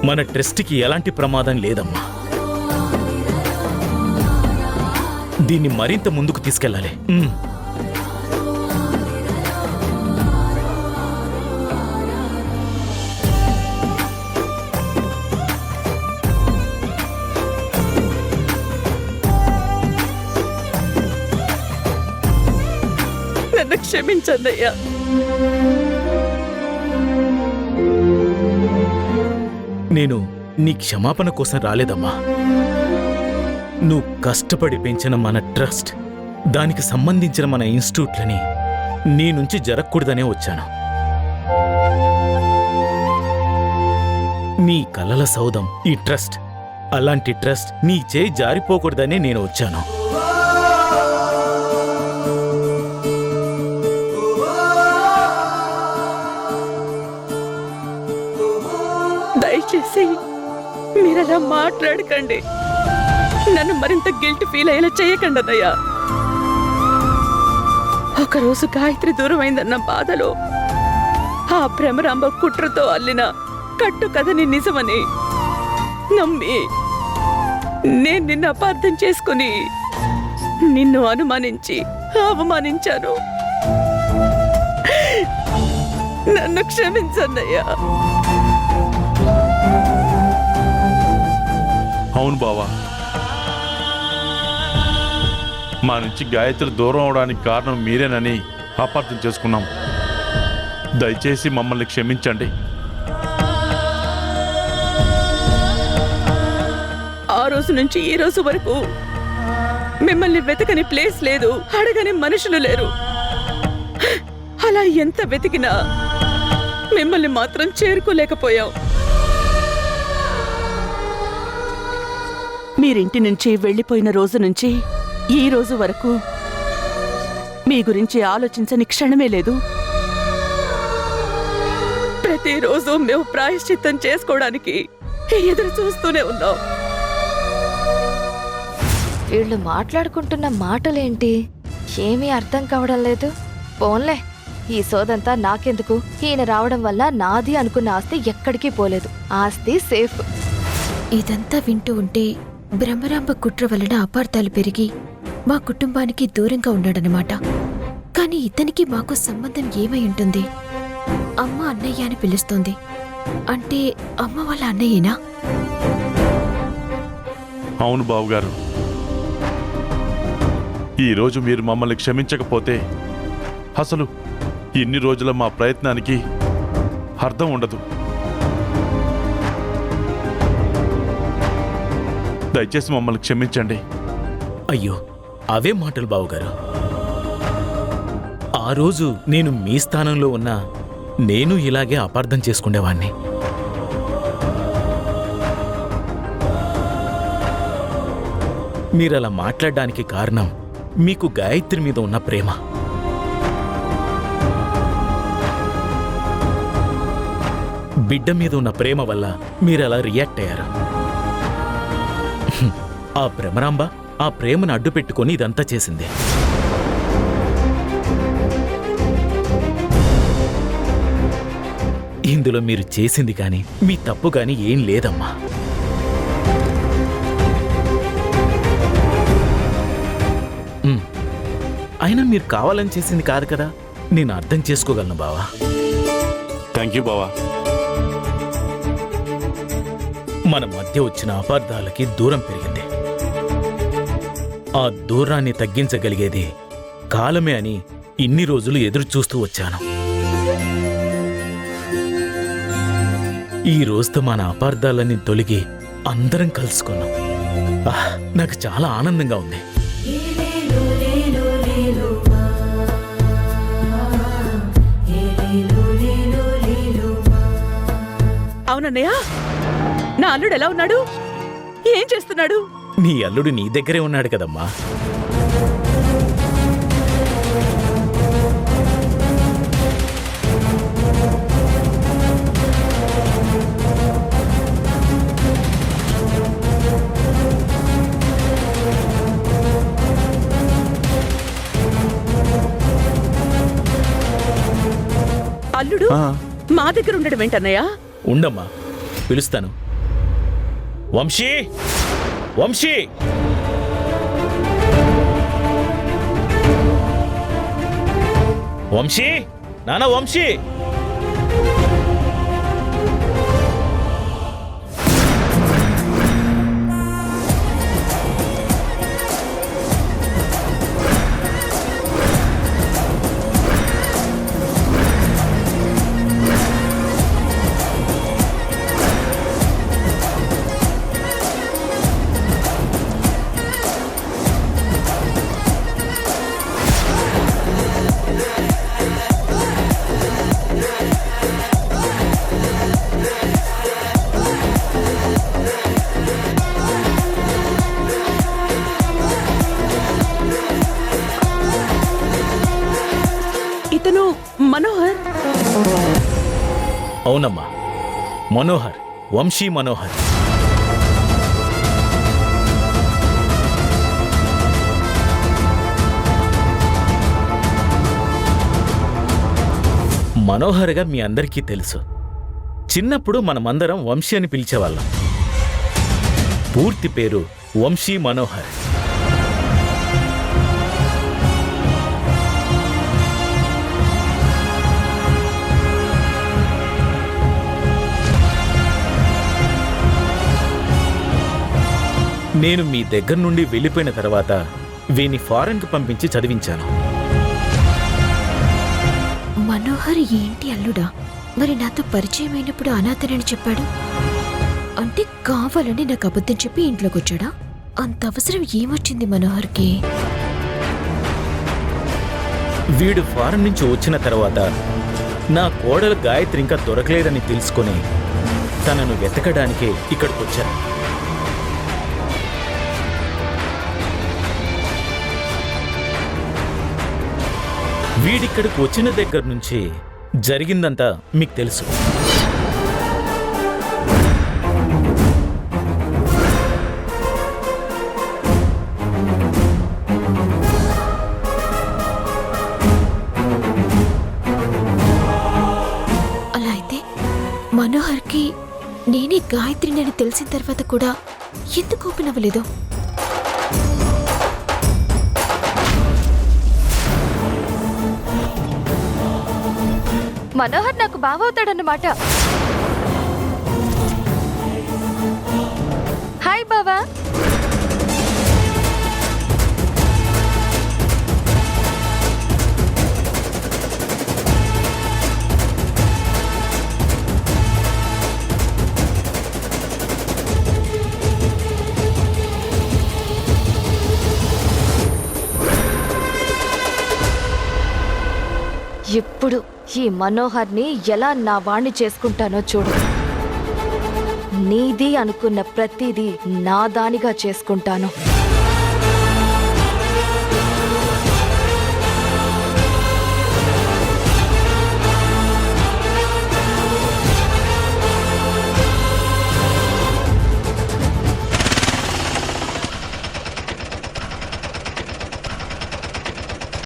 మన ట్రస్ట్కి ఎలాంటి ప్రమాదం లేదమ్మా. దీన్ని మరింత ముందుకు తీసుకెళ్ళాలి. నన్ను క్షమించండి. నేను నీ క్షమాపణ కోసం రాలేదమ్మా. నువ్వు కష్టపడి పెంచిన మన ట్రస్ట్, దానికి సంబంధించిన మన ఇన్స్టిట్యూట్లని నీ నుంచి జరగకూడదనే వచ్చాను. నీ కలల సౌధం ఈ ట్రస్ట్. అలాంటి ట్రస్ట్ నీ చేయి జారిపోకూడదనే నేను వచ్చాను. దయచేసి మీరలా మాట్లాడకండి. నన్ను మరింత గిల్ట్ ఫీల్ అయ్యేలా చేయకండి అన్నయ్య. ఒకరోజు గాయత్రి దూరమైందన్న బాధలో ఆ భ్రమరాంబ కుట్రతో అల్లిన కట్టు కథని నిజమని నమ్మి నేను నిన్ను అపార్థం చేసుకుని నిన్ను అనుమానించి అవమానించాను. నన్ను క్షమించన్నయ్యా. అవును బావా, మా నుంచి గాయత్రి దూరం అవడానికి కారణం మీరేనని అపార్థం చేసుకున్నాం. దయచేసి మమ్మల్ని క్షమించండి. ఆ రోజు నుంచి ఈ రోజు వరకు మిమ్మల్ని వెతకని ప్లేస్ లేదు, అడగని మనుషులు లేరు. అలా ఎంత వెతికినా మిమ్మల్ని మాత్రం చేరుకోలేకపోయాం. మీరింటి నుంచి వెళ్ళిపోయిన రోజు నుంచి ఈ రోజు వరకు మీ గురించి ఆలోచించని క్షణమే లేదు. ప్రతిరోజు మేము ప్రాయశ్చిత్తం చేసుకోవడానికి ఎదురు చూస్తూనే ఉన్నాం. వీళ్ళు మాట్లాడుకుంటున్న మాటలేంటి? ఏమీ అర్థం కావడం లేదు. పోన్లే, ఈ సోదంతా నాకెందుకు? ఈయన రావడం వల్ల నాది అనుకున్న ఆస్తి ఎక్కడికి పోలేదు. ఆస్తి సేఫ్. ఇదంతా వింటూ ఉంటే బ్రహ్మరాంబ కుట్ర వలన అపార్థాలు పెరిగి మా కుటుంబానికి దూరంగా ఉన్నాడనమాట. కాని ఇతనికి మాకు సంబంధం ఏమై ఉంటుంది? అమ్మ అన్నయ్య అని పిలుస్తోంది. అంటే అమ్మ వాళ్ళ అన్నయ్యేనా? అవును బావుగారు, ఈరోజు మీరు మమ్మల్ని క్షమించకపోతే అసలు ఇన్ని రోజుల మా ప్రయత్నానికి అర్థం ఉండదు. దయచేసి మమ్మల్ని క్షమించండి. అయ్యో, అవే మాటలు బావుగారు. ఆ రోజు నేను మీ స్థానంలో ఉన్నా నేను ఇలాగే అపార్థం చేసుకునేవాణ్ణి. మీరలా మాట్లాడడానికి కారణం మీకు గాయత్రి మీద ఉన్న ప్రేమ. బిడ్డ మీద ఉన్న ప్రేమ వల్ల మీరలా రియాక్ట్ అయ్యారు. ఆ భ్రమరాంబ ఆ ప్రేమను అడ్డు పెట్టుకొని ఇదంతా చేసింది. ఇందులో మీరు చేసింది కాని మీ తప్పు కాని ఏం లేదమ్మా. అయినా మీరు కావాలని చేసింది కాదు కదా. నేను అర్థం చేసుకోగలను బావా. థ్యాంక్ యూ బావా. మన మధ్య వచ్చిన అపార్థాలకి దూరం పెరిగింది. ఆ దూరాన్ని తగ్గించగలిగేది కాలమే అని ఇన్ని రోజులు ఎదురు చూస్తూ వచ్చాను. ఈ రోజుతో మన అపార్థాలన్నీ తొలగి అందరం కలుసుకున్నాం. నాకు చాలా ఆనందంగా ఉంది. అవునన్నయ్య, నా అల్లుడు ఎలా ఉన్నాడు? ఏం చేస్తున్నాడు? నీ అల్లుడు నీ దగ్గరే ఉన్నాడు కదమ్మా. అల్లుడు మా దగ్గర ఉండడం ఏంటన్నయ్య? ఉండమ్మా, పిలుస్తాను. వంశీ వంశీ వంశీ నానా వంశీ ఇతను మనోహర్. అవునమ్మా, మనోహర్, వంశీ మనోహర్. మనోహర్గా మీ అందరికీ తెలుసు. చిన్నప్పుడు మనమందరం వంశీ అని పిలిచేవాళ్ళం. పూర్తి పేరు వంశీ మనోహర్. నేను మీ దగ్గర నుండి వెళ్ళిపోయిన తర్వాత వీని ఫారెన్కి పంపించి చదివించాను. మనోహర్ ఏంటి అల్లుడా? మరి నాతో పరిచయం అయినప్పుడు అనాథనని చెప్పాడు. అంటే కావాలని నాకు అబద్ధం చెప్పి ఇంట్లోకి వచ్చాడా? అంత అవసరం ఏమొచ్చింది మనోహర్కి? వీడు ఫారెన్ నుంచి వచ్చిన తర్వాత నా కోడలు గాయత్రి ఇంకా దొరకలేదని తెలుసుకొని తనను వెతకడానికే ఇక్కడికి వచ్చాను. వీడిక్కడికి వచ్చిన దగ్గర నుంచి జరిగిందంతా మీకు తెలుసు. అలా అయితే మనోహర్కి నేనే గాయత్రిని అని తెలిసిన తర్వాత కూడా ఎందుకు ఓపెన్ అవ్వలేదు? మనోహర్ నాకు బావవుతాడన్నమాట. హాయ్ బావా. ఇప్పుడు ఈ మనోహర్ని ఎలా నా వాణ్ణి చేసుకుంటానో చూడు. నీది అనుకున్న ప్రతిదీ నా దానిగా చేసుకుంటాను.